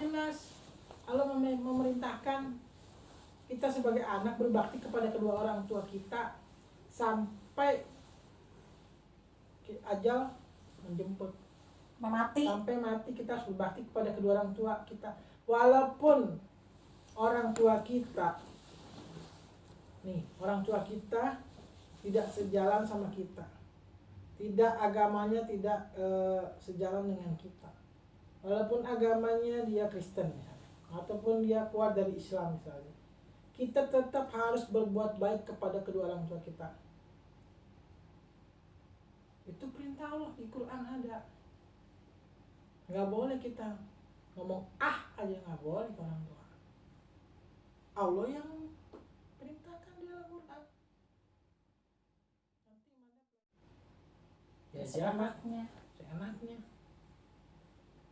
An-Nas. Allah memerintahkan kita sebagai anak berbakti kepada kedua orang tua kita sampai ajal menjemput. Sampai mati kita harus berbakti kepada kedua orang tua kita. Walaupun orang tua kita tidak sejalan sama kita, tidak agamanya tidak sejalan dengan kita, walaupun agamanya dia Kristen misalnya, ataupun dia keluar dari Islam misalnya, kita tetap harus berbuat baik kepada kedua orang tua kita. Itu perintah Allah, di Quran ada. Nggak boleh kita ngomong aja, nggak boleh ke orang tua. Allah yang perintahkan di dalam Quran. Ya seenaknya.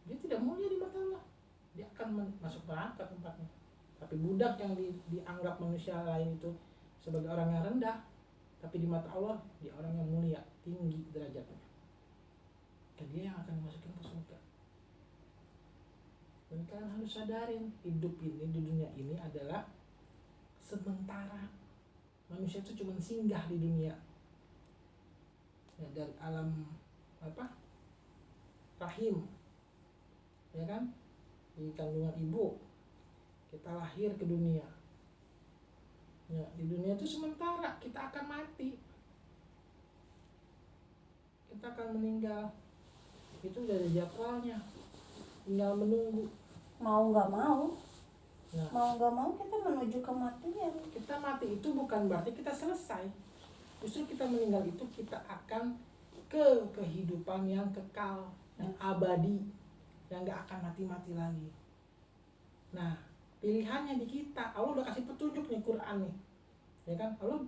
Dia tidak mulia di mata Allah. Dia akan masuk neraka tempatnya. Tapi budak yang dianggap manusia lain itu sebagai orang yang rendah, tapi di mata Allah dia orang yang mulia, tinggi derajatnya. Dan dia yang akan dimasukin ke surga. Dan kalian harus sadarin, hidup ini di dunia ini adalah sementara. Manusia itu cuma singgah di dunia. Ya, dari alam rahim, ya kan, di kandungan ibu kita lahir ke dunia. Ya, di dunia itu sementara, kita akan mati, kita akan meninggal. Itu udah ada jadwalnya, tinggal menunggu. Mau nggak mau kita menuju kematian. Kita mati itu bukan berarti kita selesai. Justru kita meninggal itu kita akan ke kehidupan yang kekal, yang abadi, yang gak akan mati-mati lagi. Nah, pilihannya di kita. Allah udah kasih petunjuk nih Quran nih, ya kan? Allah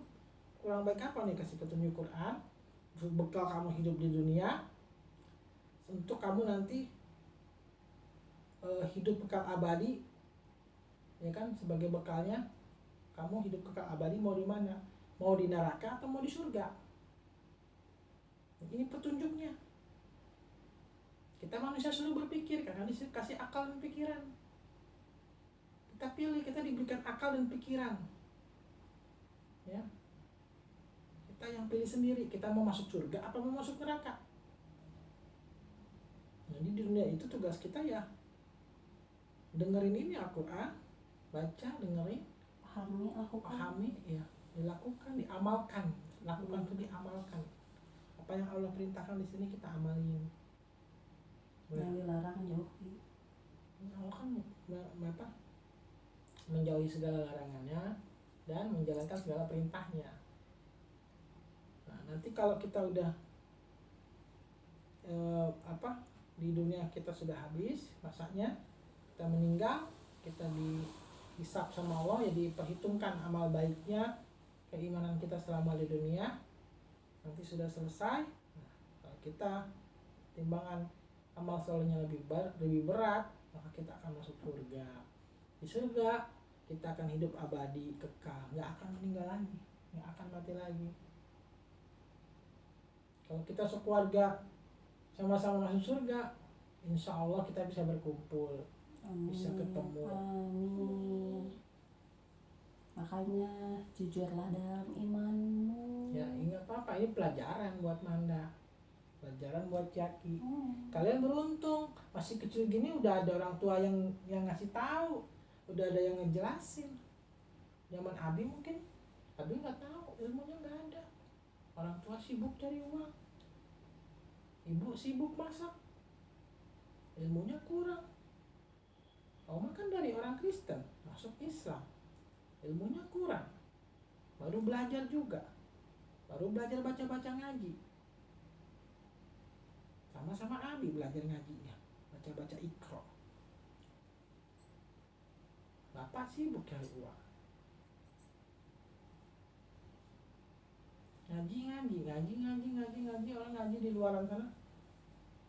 kurang baik apa nih kasih petunjuk Quran, bekal kamu hidup di dunia, untuk kamu nanti hidup kekal abadi, ya kan? Sebagai bekalnya kamu hidup kekal abadi, mau di mana? Mau di neraka atau mau di surga? Ini petunjuknya. Kita manusia selalu berpikir karena dikasih akal dan pikiran. Kita pilih, kita diberikan akal dan pikiran. Ya. Kita yang pilih sendiri, kita mau masuk surga apa mau masuk neraka. Jadi di dunia itu tugas kita ya dengerin ini Al-Quran, baca, dengerin, pahami, ya, dilakukan, diamalkan. Lakukan itu diamalkan. Apa yang Allah perintahkan di sini kita amalin. Yang dilarang jauhi. Allah kan menjauhi segala larangannya dan menjalankan segala perintahnya. Nah, nanti kalau kita udah di dunia kita sudah habis masanya, kita meninggal, kita dihisab sama Allah, ya diperhitungkan amal baiknya, keimanan kita selama di dunia. Nanti sudah selesai, nah, kalau kita timbangan amal solehnya lebih berat, maka kita akan masuk surga. Di surga kita akan hidup abadi, kekal, nggak akan meninggal lagi, nggak akan mati lagi. Kalau kita sekeluarga sama-sama masuk surga, insya Allah kita bisa berkumpul, bisa ketemu. Amin. Makanya jujurlah dalam imanmu. Ya, nggak apa-apa, ini pelajaran buat Manda, pelajaran buat Jaki. Kalian beruntung masih kecil gini udah ada orang tua yang ngasih tahu, udah ada yang ngejelasin. Zaman Abi mungkin Abi nggak tahu, ilmunya nggak ada. Orang tua sibuk cari uang, ibu sibuk masak, ilmunya kurang. Oma kan dari orang Kristen masuk Islam, ilmunya kurang, baru belajar juga, baru belajar baca-baca ngaji. Sama-sama Abi belajar ngajinya, baca-baca Iqra. Bapak sibuk cari uang, ngaji. Orang ngaji di luaran sana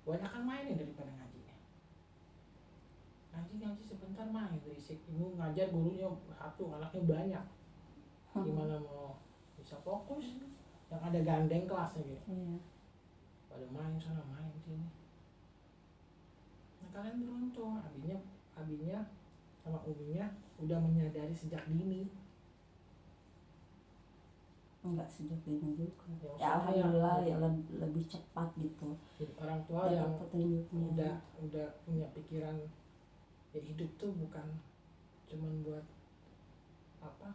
banyakan mainin daripada ngajinya. Ngaji sebentar main, berisik. Ibu ngajar, gurunya satu, anaknya banyak. Gimana mau bisa fokus? Yang ada gandeng kelasnya gitu. Pada main sana, main sini. Nah, kalian beruntung, Abi abinya sama uminya udah menyadari sejak dini. Enggak sejak ini juga. Ya, Ya maksudnya alhamdulillah ya, ya lebih cepat gitu. jadi orang tua Ya, yang petunjuknya. udah punya pikiran ya hidup tuh bukan cuman buat apa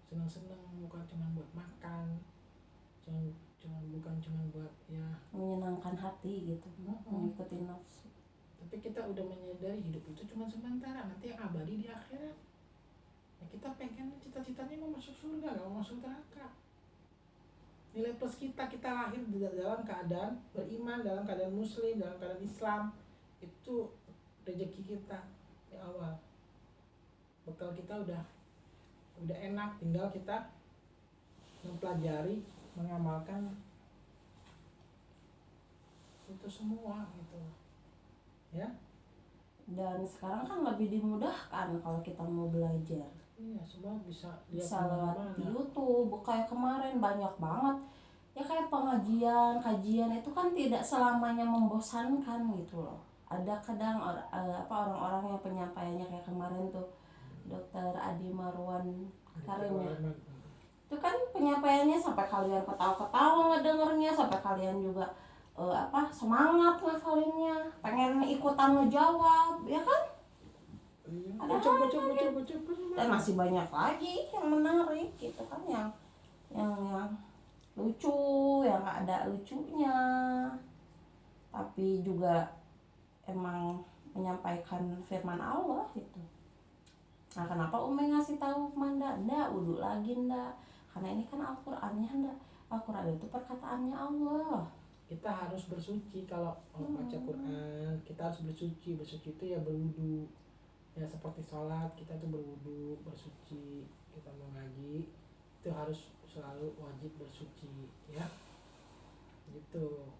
senang-senang, bukan cuman buat makan, bukan cuman buat ya Menyenangkan hati gitu, mengikuti nafsu. tapi kita udah menyadari hidup itu cuma sementara, nanti yang abadi di akhirat. Ya kita pengen cita-citanya mau masuk surga, gak mau masuk neraka. Nilai plus kita lahir dalam keadaan beriman, dalam keadaan muslim, dalam keadaan Islam, itu rezeki kita di awal. Bekal kita udah enak, tinggal kita mempelajari, mengamalkan itu semua gitu ya. Dan sekarang kan lebih dimudahkan kalau kita mau belajar. Iya, semua bisa lihat Bisa lewat kemana-mana. YouTube. Kayak kemarin banyak banget ya, kayak kajian itu kan tidak selamanya membosankan gitu loh. Ada kadang orang-orang yang penyampaiannya kayak kemarin tuh Dr. Adi Marwan Karim ya, itu kan penyampaiannya sampai kalian ketawa-ketawa ngedengernya, sampai kalian juga semangat ngafalinnya, pengen ikutan ngejawab ya kan. Ada dan masih banyak lagi yang menarik gitu kan, yang lucu, yang ada lucunya, tapi juga emang menyampaikan firman Allah gitu. Nah, kenapa Umi ngasih tahu Manda? Ndak, wudhu lagi ndak, karena ini kan Al-Qur'annya ndak. Al-Qur'an itu perkataannya Allah. Kita harus bersuci kalau baca Quran, kita harus bersuci itu ya berwudu. Ya seperti sholat, kita tuh berwudu, bersuci. Kita mau ngaji itu harus selalu wajib bersuci ya gitu.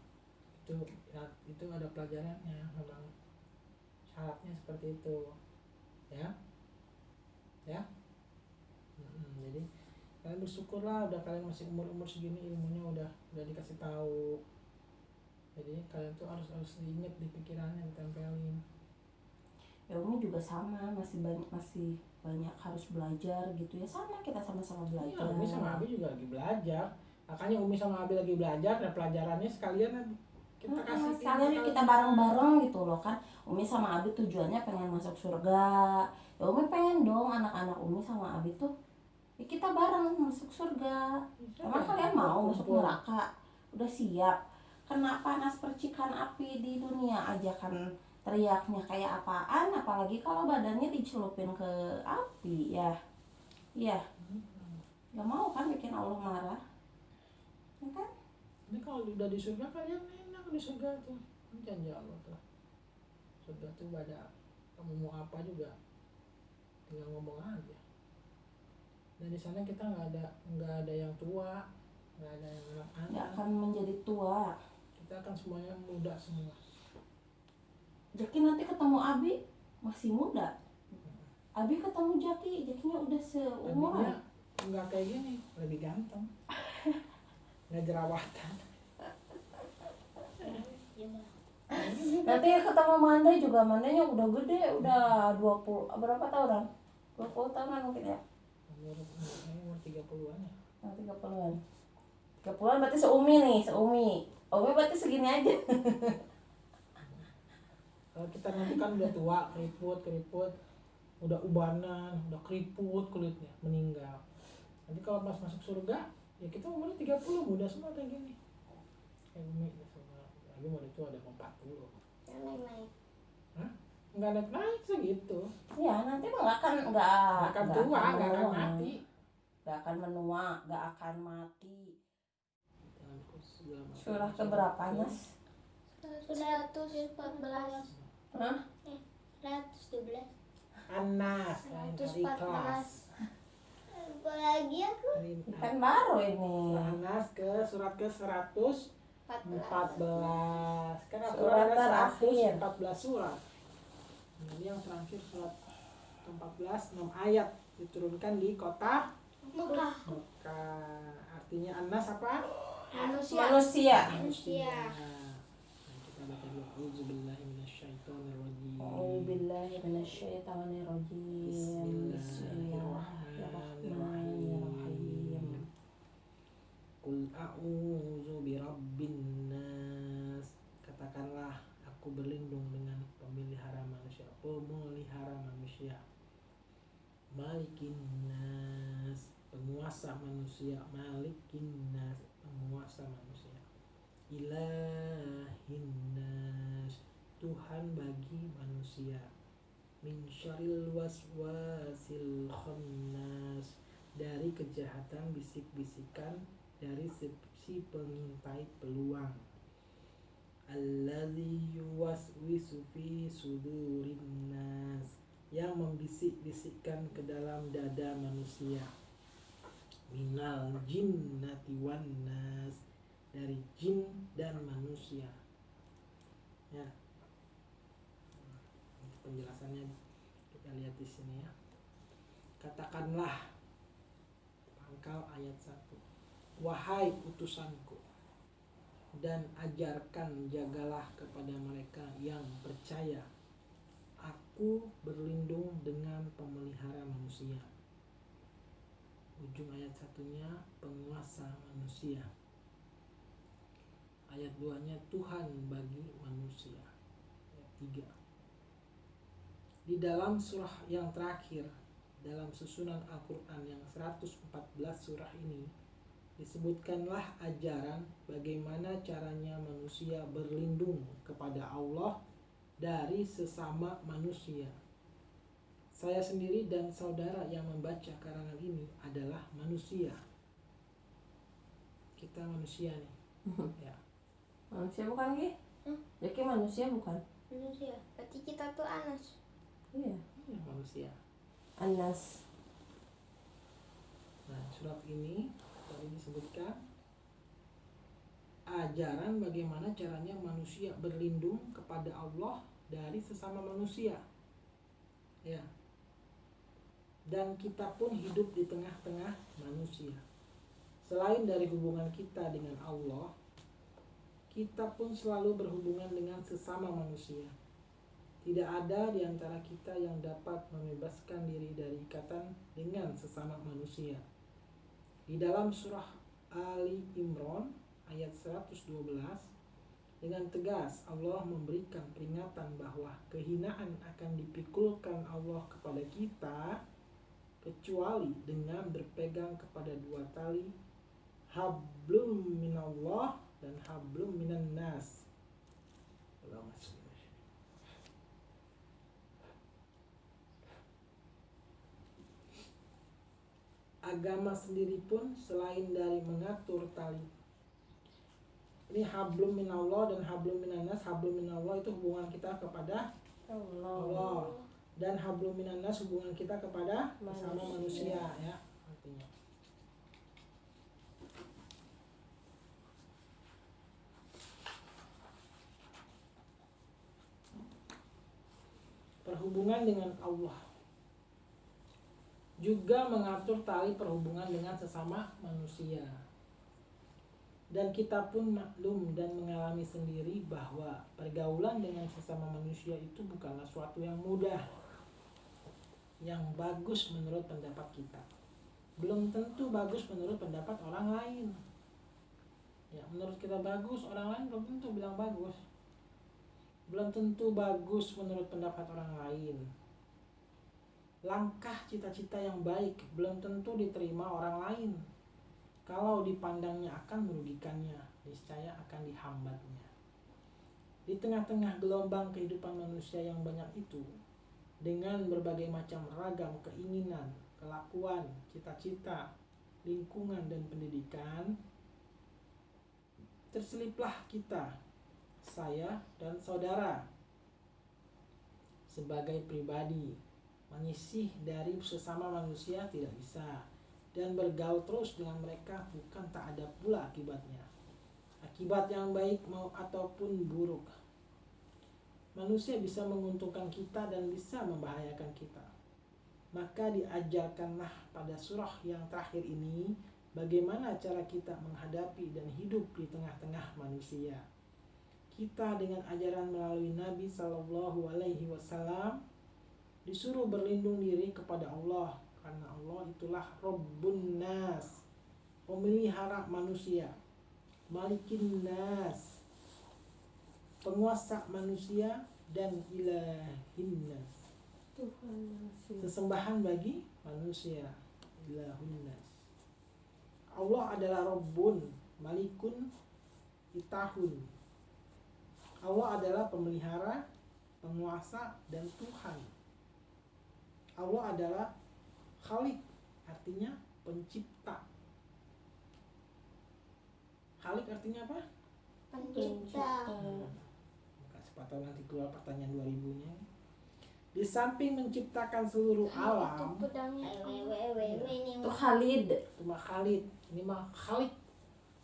Itu ada pelajarannya, memang syaratnya seperti itu ya. Jadi kalian bersyukurlah, udah kalian masih umur segini, ilmunya udah dikasih tahu. Jadi kalian tuh harus diingat di pikirannya, ditempelin. Ya Umi juga sama, masih banyak harus belajar gitu ya, sama kita sama-sama belajar. Iya, Umi sama Abi juga lagi belajar. Makanya Umi sama Abi lagi belajar, dan pelajarannya sekalian kita kasih sekalian kita bareng-bareng gitu loh kan. Umi sama Abi tujuannya pengen masuk surga. Ya Umi pengen dong anak-anak Umi sama Abi tuh ya kita bareng masuk surga. Emang kalian mau masuk neraka? Udah siap? Kena panas percikan api di dunia aja kan teriaknya kayak apaan, apalagi kalau badannya dicelupin ke api ya. Iya. Gak mau kan bikin Allah marah. Ya kan? Ini kalau udah di surga kalian enak di surga tuh. Ini janji Allah tuh. Surga tuh ada, kamu mau apa juga tinggal ngomong aja. Dan di sana kita nggak ada yang tua, nggak ada yang anak-anak. Nggak akan menjadi tua. Kita akan semuanya muda semua. Jaki nanti ketemu Abi masih muda. Abi ketemu Jakinya udah seumuran. Abinya nggak kayak gini, lebih ganteng. Nggak jerawatan. Nanti ketemu Manda juga, Mandanya udah gede, udah 20 berapa tahunan? 20 tahunan mungkin ya. Umur 30-an ya. 30-an. 30-an berarti seumi nih. Umi berarti segini aja. Kalau kita nanti kan udah tua, keriput, udah ubanan, udah keriput kulitnya, meninggal. Nanti kalau pas masuk surga, ya kita umurnya 30, muda semua kayak gini. Kayak Umi semua. Lagi mau itu ada 40. Naik. Hah? Nggak naik segitu. Ya nanti mah nggak akan tua, nggak akan mati. Nggak akan menua, nggak akan mati. Surah Surah keberapa Nas? 114. Hah? 112. Anas, Ikhlas. Apa lagi aku? Kan baru ini. Anas surat ke 114. 14. Karena Surat ada terakhir. 114 surat. Jadi yang terakhir surat 14, 6 ayat diturunkan di kota Mekah. Artinya Anas apa? Manusia. Manusia. Manusia. Nah, kita Kata tadi auzubillahi minasyaitonirrajim. A'udzubillahi minasyaitonirrajim. Bismillahirrahmanirrahim. Qul a'udzu birabbin nas. Katakanlah aku berlindung dengan pemelihara manusia. Malikin nas, penguasa manusia. Malikin nas, penguasa manusia. Ilahin nas, Tuhan bagi manusia. Min syarril waswasil khannas, dari kejahatan bisik-bisikan dari si pengintai peluang. Alladzi yuwaswisu fi sudurin nas, yang membisik-bisikkan ke dalam dada manusia. Minal jinnati wan nas, dari jin dan manusia. Ya. Penjelasannya kita lihat di sini ya. Katakanlah, pangkal ayat 1. Wahai utusanku, dan ajarkan, jagalah kepada mereka yang percaya. Aku berlindung dengan pemelihara manusia. Ujung ayat 1-nya penguasa manusia. Ayat 2-nya Tuhan bagi manusia. Ayat 3. Di dalam surah yang terakhir dalam susunan Al-Quran yang 114 surah ini, disebutkanlah ajaran bagaimana caranya manusia berlindung kepada Allah dari sesama manusia. Saya sendiri dan saudara yang membaca karangan ini adalah manusia. Kita manusia nih. Ya. Manusia bukan Ki? Jadi manusia bukan? Manusia. Berarti kita tuh Anas. Iya. Ya, manusia. Anas. Nah, surat ini tadi disebutkan ajaran bagaimana caranya manusia berlindung kepada Allah dari sesama manusia. Ya. Dan kita pun hidup di tengah-tengah manusia. Selain dari hubungan kita dengan Allah, kita pun selalu berhubungan dengan sesama manusia. Tidak ada di antara kita yang dapat membebaskan diri dari ikatan dengan sesama manusia. Di dalam surah Ali Imran ayat 112, dengan tegas Allah memberikan peringatan bahwa kehinaan akan dipikulkan Allah kepada kita kecuali dengan berpegang kepada dua tali, hablum minallah dan hablum minan nas. Agama sendiri pun selain dari mengatur tali, ini hablum minallah dan hablum minan nas. Hablum minallah itu hubungan kita kepada Allah, dan hablum minan nas hubungan kita kepada sesama manusia ya, artinya. Perhubungan dengan Allah juga mengatur tali perhubungan dengan sesama manusia. Dan kita pun maklum dan mengalami sendiri bahwa pergaulan dengan sesama manusia itu bukanlah suatu yang mudah, yang bagus menurut pendapat kita. Belum tentu bagus menurut pendapat orang lain. Ya, menurut kita bagus, orang lain belum tentu bilang bagus. Belum tentu bagus menurut pendapat orang lain. Langkah cita-cita yang baik belum tentu diterima orang lain. Kalau dipandangnya akan merugikannya, niscaya akan dihambatnya. Di tengah-tengah gelombang kehidupan manusia yang banyak itu, dengan berbagai macam ragam keinginan, kelakuan, cita-cita, lingkungan, dan pendidikan, terseliplah kita, saya dan saudara, sebagai pribadi, menyisih dari sesama manusia tidak bisa, dan bergaul terus dengan mereka bukan tak ada pula akibatnya. Akibat yang baik mau ataupun buruk. Manusia bisa menguntungkan kita dan bisa membahayakan kita. Maka diajarkanlah pada surah yang terakhir ini bagaimana cara kita menghadapi dan hidup di tengah-tengah manusia. kita dengan ajaran melalui Nabi Shallallahu Alaihi Wasallam disuruh berlindung diri kepada Allah, karena Allah itulah Rabbun Nas, pemelihara manusia, Malikin Nas, penguasa manusia, dan Ilahin Nas, Tuhan manusia. sesembahan bagi manusia, Ilahun Nas. Allah adalah Rabbun, Malikun, Itahun. Allah adalah pemelihara, penguasa, dan Tuhan. Allah adalah Khalik, artinya pencipta. Khalik artinya apa? Pencipta. Siapa tahu nanti keluar pertanyaan 2000-nya. Di samping menciptakan seluruh Itu alam, pedangnya ini Itu Khalid. itu mah Khalid, ini mah Khalik.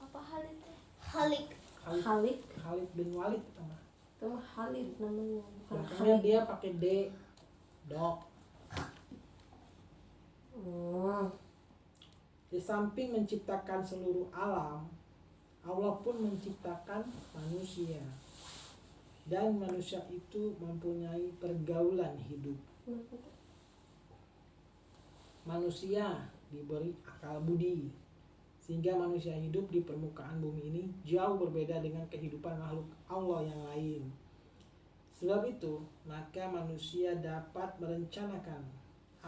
apa hal itu? Khalik. Khalid. Khalid bin Walid itu mah. Itu mah Khalid namanya. Bukan Belakangnya Khalid. dia pakai D, dok. Di samping menciptakan seluruh alam, Allah pun menciptakan manusia. Dan manusia itu mempunyai pergaulan hidup. Manusia diberi akal budi, sehingga manusia hidup di permukaan bumi ini jauh berbeda dengan kehidupan makhluk Allah yang lain. Sebab itu, maka manusia dapat merencanakan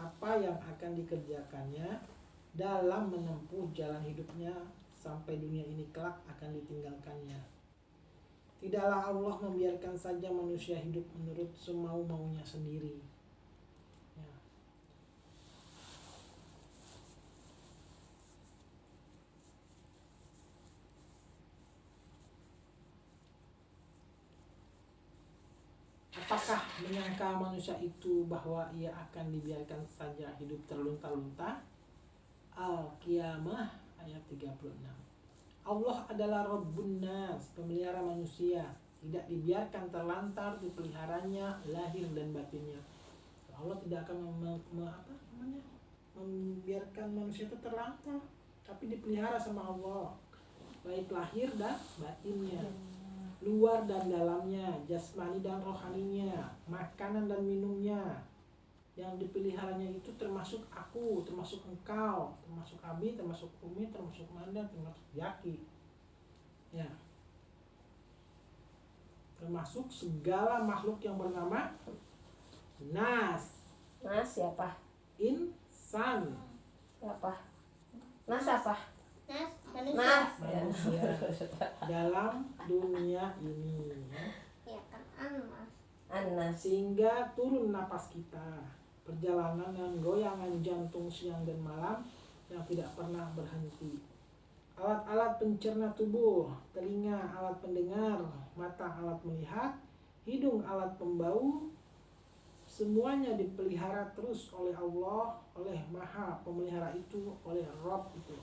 apa yang akan dikerjakannya dalam menempuh jalan hidupnya sampai dunia ini kelak akan ditinggalkannya. Tidaklah Allah membiarkan saja manusia hidup menurut semau-maunya sendiri. Ya. Apakah menyangka manusia itu bahwa ia akan dibiarkan saja hidup terlunta-lunta? Al-Qiyamah ayat 36. Allah adalah Rabbun Nas, pemelihara manusia, tidak dibiarkan terlantar, dipeliharanya lahir dan batinnya. Allah tidak akan membiarkan manusia itu terlantar, tapi dipelihara sama Allah, baik lahir dan batinnya, luar dan dalamnya, jasmani dan rohaninya, makanan dan minumnya. Yang dipeliharanya itu termasuk aku, termasuk engkau, termasuk Abi, termasuk Umi, termasuk Manda, termasuk Yaki. Ya. Termasuk segala makhluk yang bernama Nas. Nas siapa? Insan. Siapa? Nas apa? Nas, manusia. Nas. Manusia dalam dunia ini. Ya kan Anas. Anas. Sehingga turun napas kita, perjalanan dan goyangan jantung siang dan malam yang tidak pernah berhenti. Alat-alat pencerna tubuh, telinga alat pendengar, mata alat melihat, hidung alat pembau, semuanya dipelihara terus oleh Allah, oleh Maha Pemelihara itu, oleh Rabb itu.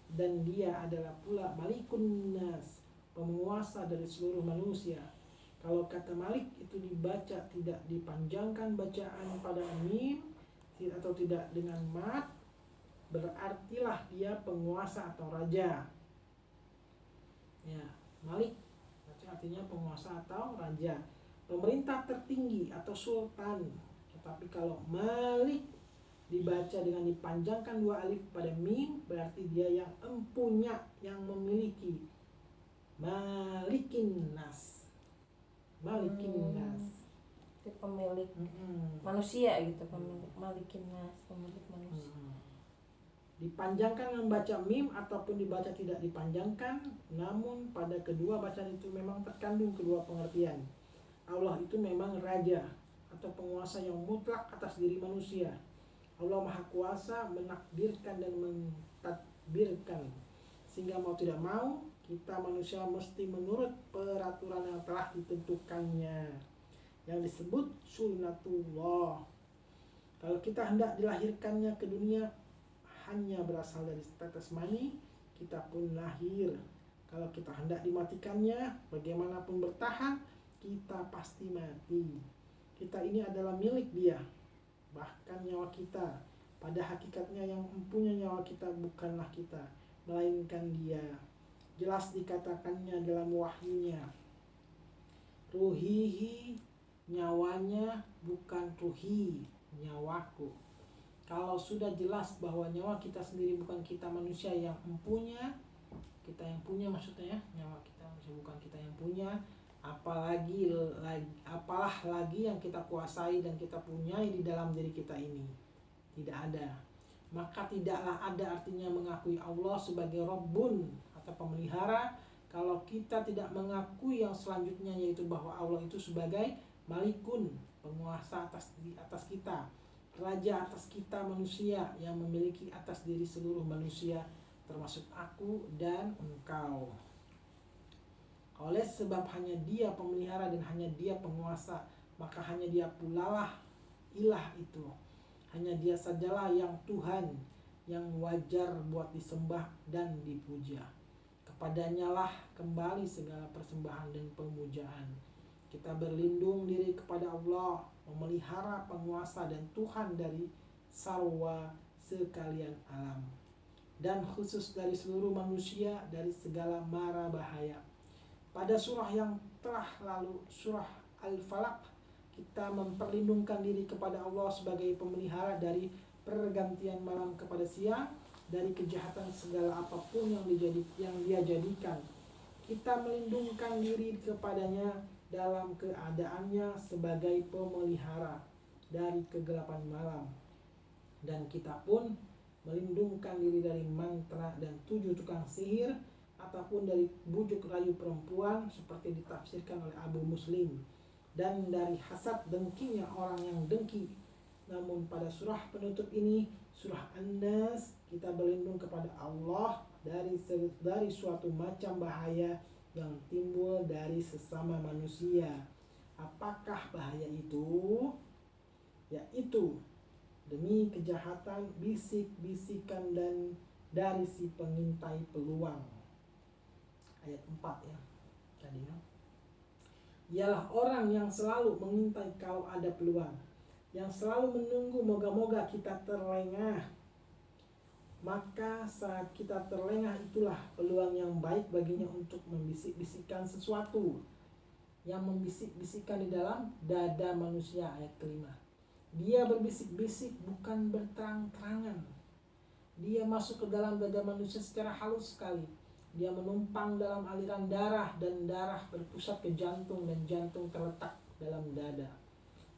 Dan dia adalah pula Malikun Nas, penguasa dari seluruh manusia. Kalau kata Malik itu dibaca tidak dipanjangkan bacaan pada mim atau tidak dengan mat, berartilah dia penguasa atau raja. Ya, Malik artinya penguasa atau raja, pemerintah tertinggi atau sultan. Tetapi kalau Malik dibaca dengan dipanjangkan dua alif pada mim, berarti dia yang empunya, yang memiliki. Malikin Nas. Malikin Nas. Itu pemilik manusia gitu, pemilik Malikin Nas, pemilik manusia. Dipanjangkan membaca mim ataupun dibaca tidak dipanjangkan, namun pada kedua bacaan itu memang terkandung kedua pengertian. Allah itu memang raja atau penguasa yang mutlak atas diri manusia. Allah Maha Kuasa menakdirkan dan mentadbirkan, sehingga mau tidak mau kita manusia mesti menurut peraturan yang telah ditentukannya, yang disebut sunnatullah. Kalau kita hendak dilahirkannya ke dunia hanya berasal dari tetes mani, kita pun lahir. Kalau kita hendak dimatikannya, bagaimanapun bertahan, kita pasti mati. Kita ini adalah milik dia. Bahkan nyawa kita, pada hakikatnya yang mempunyai nyawa kita bukanlah kita, melainkan dia. Jelas dikatakannya dalam wahyunya, ruhihi, nyawanya, bukan ruhi, nyawaku. Kalau sudah jelas bahwa nyawa kita sendiri bukan kita manusia yang mempunyai, kita yang punya maksudnya ya, nyawa kita manusia bukan kita yang punya, apalah lagi yang kita kuasai dan kita punyai di dalam diri kita ini. Tidak ada. Maka tidaklah ada artinya mengakui Allah sebagai Rabbun atau pemelihara kalau kita tidak mengakui yang selanjutnya, yaitu bahwa Allah itu sebagai Malikun, penguasa atas kita, raja atas kita manusia yang memiliki atas diri seluruh manusia termasuk aku dan engkau. Oleh sebab hanya Dia pemelihara dan hanya Dia penguasa, maka hanya Dia pula lah ilah itu. Hanya Dia sajalah yang Tuhan yang wajar buat disembah dan dipuja. Kepadanya lah kembali segala persembahan dan pemujaan. Kita berlindung diri kepada Allah, memelihara, penguasa dan Tuhan dari sarwa sekalian alam, dan khusus dari seluruh manusia dari segala mara bahaya. Pada surah yang telah lalu, surah Al-Falaq, kita memperlindungkan diri kepada Allah sebagai pemelihara dari pergantian malam kepada siang, dari kejahatan segala apapun yang Dia jadikan. Kita melindungkan diri kepadanya dalam keadaannya sebagai pemelihara dari kegelapan malam, dan kita pun melindungkan diri dari mantra dan 7 tukang sihir ataupun dari bujuk rayu perempuan seperti ditafsirkan oleh Abu Muslim, dan dari hasad dengkinya orang yang dengki. Namun pada surah penutup ini, surah An-Nas, kita berlindung kepada Allah dari suatu macam bahaya yang timbul dari sesama manusia. Apakah bahaya itu? Yaitu demi kejahatan, bisik-bisikan dan dari si pengintai peluang. Ayat 4 ya. Tadi ya. Ialah orang yang selalu mengintai kalau ada peluang, yang selalu menunggu moga-moga kita terlengah. Maka saat kita terlengah itulah peluang yang baik baginya untuk membisik-bisikkan sesuatu. Yang membisik-bisikkan di dalam dada manusia. Ayat kelima. Dia berbisik-bisik bukan berterang-terangan. Dia masuk ke dalam dada manusia secara halus sekali. Dia menumpang dalam aliran darah, dan darah berpusat ke jantung, dan jantung terletak dalam dada.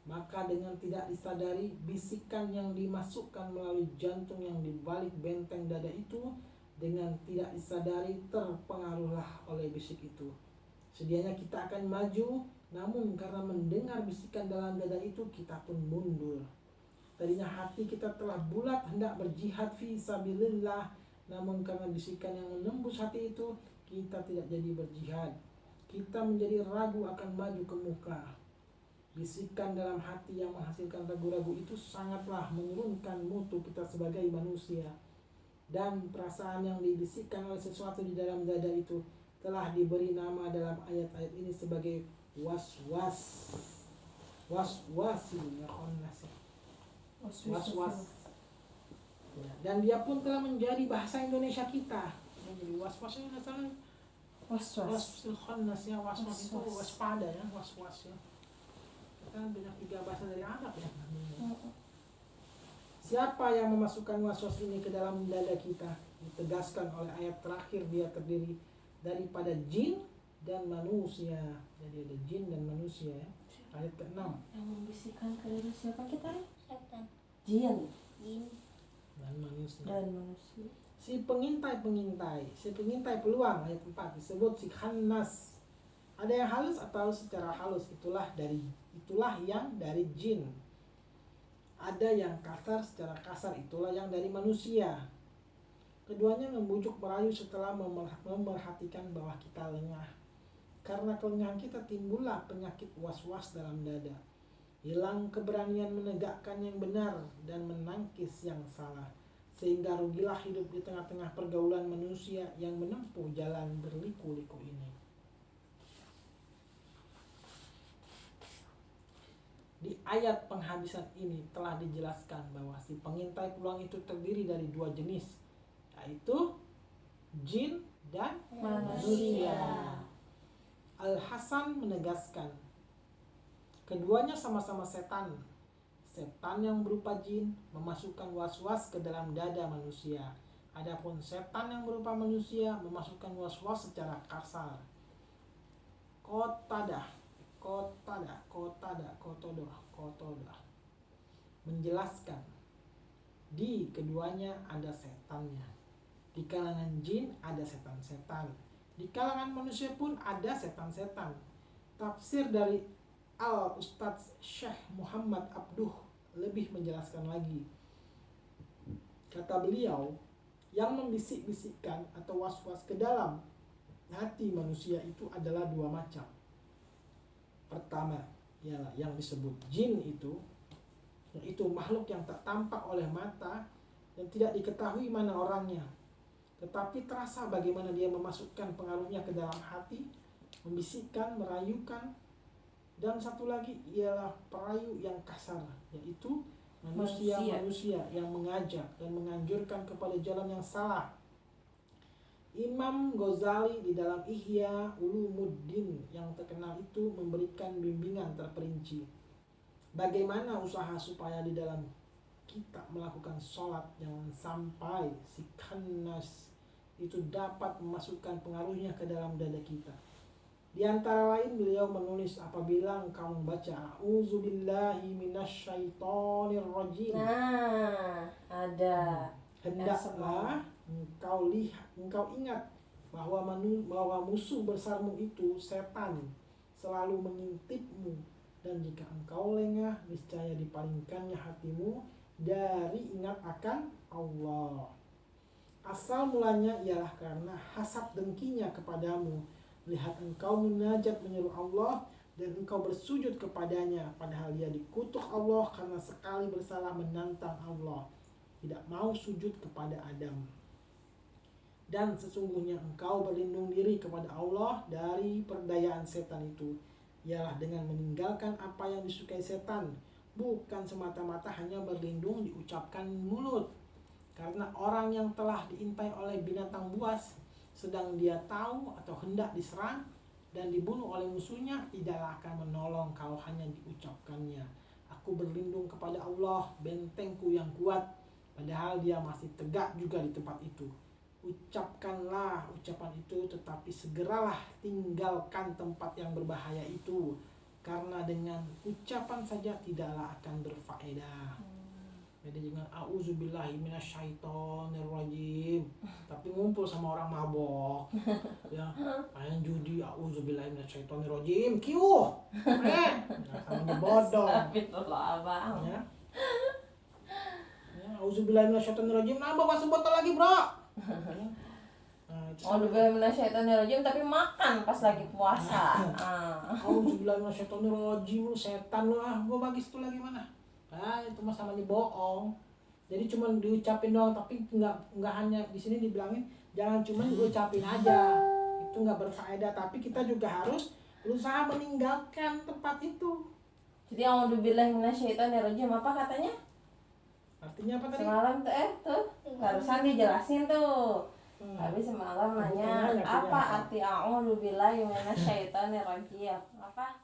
Maka dengan tidak disadari, bisikan yang dimasukkan melalui jantung yang dibalik benteng dada itu, dengan tidak disadari terpengaruhlah oleh bisik itu. Sedianya kita akan maju, namun karena mendengar bisikan dalam dada itu, kita pun mundur. Tadinya hati kita telah bulat hendak berjihad fi sabilillah, namun karena bisikan yang menembus hati itu, kita tidak jadi berjihad. Kita menjadi ragu akan maju ke muka. Bisikan dalam hati yang menghasilkan ragu-ragu itu sangatlah menurunkan mutu kita sebagai manusia. Dan perasaan yang dibisikkan oleh sesuatu di dalam dada itu telah diberi nama dalam ayat-ayat ini sebagai was-was. Was-wasil khannas. Was-was. Ya, dan dia pun telah menjadi bahasa Indonesia kita. Jadi was-was ini asalnya was-wasil khannas ya, was-was itu waspada ya, was-was ya. Kan banyak 3 bahasa dari Arab ya. Siapa yang memasukkan waswas ini ke dalam dada kita? Ditegaskan oleh ayat terakhir, dia terdiri daripada jin dan manusia. Jadi ada jin dan manusia ya. Ayat ke-6. Yang membisikkan ke diri siapa kita? Setan. Jin Dan manusia. Si pengintai peluang, ayat 4 disebut si khannas. Ada yang halus atau secara halus, itulah yang dari jin. Ada yang kasar, secara kasar, itulah yang dari manusia. Keduanya membujuk merayu setelah memerhatikan bahwa kita lengah. Karena kelengahan kita timbullah penyakit was-was dalam dada. Hilang keberanian menegakkan yang benar dan menangkis yang salah. Sehingga rugilah hidup di tengah-tengah pergaulan manusia yang menempuh jalan berliku-liku ini. Di ayat penghabisan ini telah dijelaskan bahwa si pengintai peluang itu terdiri dari 2 jenis, yaitu jin dan manusia. Al-Hasan menegaskan, keduanya sama-sama setan. Setan yang berupa jin memasukkan was-was ke dalam dada manusia. Adapun setan yang berupa manusia memasukkan was-was secara kasar. Qatadah menjelaskan, di keduanya ada setannya. Di kalangan jin ada setan-setan. Di kalangan manusia pun ada setan-setan. Tafsir dari Al-Ustadz Syekh Muhammad Abduh lebih menjelaskan lagi. Kata beliau, yang membisik-bisikkan atau was-was ke dalam hati manusia itu adalah dua macam. Pertama, ialah yang disebut jin itu, yaitu makhluk yang tak tampak oleh mata dan tidak diketahui mana orangnya, tetapi terasa bagaimana dia memasukkan pengaruhnya ke dalam hati, membisikkan, merayukan. Dan satu lagi ialah perayu yang kasar, yaitu manusia yang mengajak dan menganjurkan kepada jalan yang salah. Imam Ghazali di dalam Ihya Ulumuddin yang terkenal itu memberikan bimbingan terperinci bagaimana usaha supaya di dalam kita melakukan sholat jangan sampai si khannas itu dapat memasukkan pengaruhnya ke dalam dada kita. Di antara lain beliau menulis, apabila engkau membaca a'udzubillahi minasyaitonir rajim. Nah, ada. Hendaklah engkau ingat bahwa musuh besarmu itu setan selalu mengintipmu, dan jika engkau lengah niscaya dipalingkannya hatimu dari ingat akan Allah. Asal mulanya ialah karena hasad dengkinya kepadamu, lihat engkau munajat menyeru Allah dan engkau bersujud kepadanya, padahal dia dikutuk Allah karena sekali bersalah menantang Allah, tidak mau sujud kepada Adam. Dan sesungguhnya engkau berlindung diri kepada Allah dari perdayaan setan itu, ialah dengan meninggalkan apa yang disukai setan, bukan semata-mata hanya berlindung diucapkan mulut. Karena orang yang telah diintai oleh binatang buas, sedang dia tahu atau hendak diserang dan dibunuh oleh musuhnya, tidaklah akan menolong kalau hanya diucapkannya, aku berlindung kepada Allah, bentengku yang kuat, padahal dia masih tegak juga di tempat itu. Ucapkanlah ucapan itu, tetapi segeralah tinggalkan tempat yang berbahaya itu, karena dengan ucapan saja tidaklah akan berfaedah. Beda dengan a'udzubillahi minasyaitonirrajim, tapi ngumpul sama orang mabok, ya main judi, a'udzubillahi minasyaitonirrajim, kiuh, sama bodoh. Itulah abang. Ya, a'udzubillahi minasyaitonirrajim, nambah masuk botol lagi bro. A'udzubillahi minasyaitonirrajim tapi makan pas lagi puasa. A'udzubillahi minasyaitonirrajim, lu setan lu gua bagi situ lagi mana? Itu mah sama bohong. Jadi cuma diucapin doang, tapi nggak hanya di sini dibilangin jangan cuma diucapin aja, itu nggak berfaedah, tapi kita juga harus berusaha meninggalkan tempat itu. Jadi a'udzubillahi minasyaitonirrajim apa katanya? Artinya apa tadi? Semalam tuh barusan dijelasin tuh. Habis semalam nanya apa arti a'udzubillahi minasyaitonirrajim? Apa?